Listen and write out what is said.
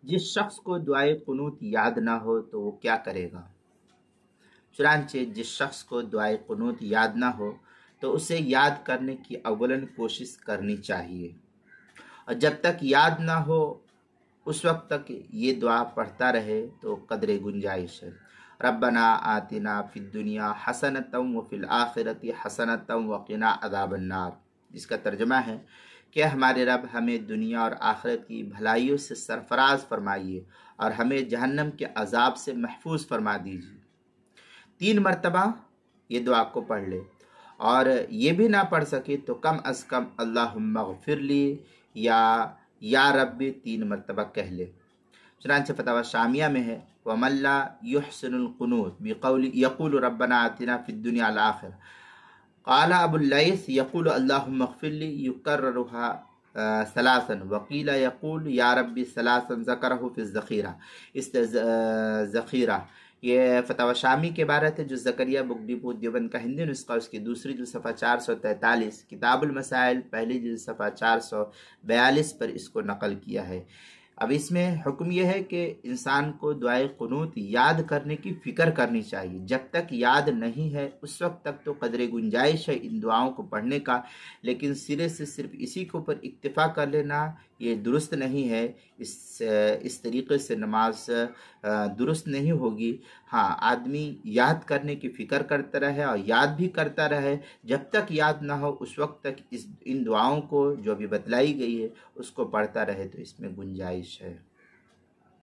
جس شخص کو دعائے قنوت یاد نہ ہو تو وہ کیا کرے گا؟ چنانچہ جس شخص کو دعائے قنوت یاد نہ ہو تو اسے یاد کرنے کی اولن کوشش کرنی چاہیے، اور جب تک یاد نہ ہو اس وقت تک یہ دعا پڑھتا رہے تو قدر گنجائش ہے۔ ربنا آتنا فی الدنیا حسنۃ وفی الآخرۃ حسنۃ وقنا عذاب النار، جس کا ترجمہ ہے کہ ہمارے رب ہمیں دنیا اور آخرت کی بھلائیوں سے سرفراز فرمائیے اور ہمیں جہنم کے عذاب سے محفوظ فرما دیجیے۔ 3 مرتبہ یہ دعا کو پڑھ لے، اور یہ بھی نہ پڑھ سکے تو کم از کم اللہم اغفر لی یا ربی 3 مرتبہ کہہ لے۔ چنانچہ فتاوی شامیہ میں ہے وَمَن لَا يُحْسِنُ الْقُنُوتَ بِقَوْلِ يَقُولُ رَبَّنَا آتِنَا فِي الدُّنْيَا وَالْآخِرَةِ قال ابو الليث يقول اللهم اغفر لي يكررها 3 وقيل يقول يا ربي 3 ذكره في ذخیرہ۔ یہ فتاوی شامی کے عبارت ہے جو زکریا بک ڈپو دیوبند کا ہندی نسخہ، اس کی دوسری جلد صفحہ 443، کتاب المسائل پہلی جلد صفحہ 442 پر اس کو نقل کیا ہے۔ اب اس میں حکم یہ ہے کہ انسان کو دعائے قنوت یاد کرنے کی فکر کرنی چاہیے۔ جب تک یاد نہیں ہے اس وقت تک تو قدر گنجائش ہے ان دعاؤں کو پڑھنے کا، لیکن سرے سے صرف اسی کے اوپر اکتفا کر لینا یہ درست نہیں ہے۔ اس طریقے سے نماز درست نہیں ہوگی۔ ہاں، آدمی یاد کرنے کی فکر کرتا رہے اور یاد بھی کرتا رہے، جب تک یاد نہ ہو اس وقت تک ان دعاؤں کو جو بھی بتلائی گئی ہے اس کو پڑھتا رہے تو اس میں گنجائش ہے۔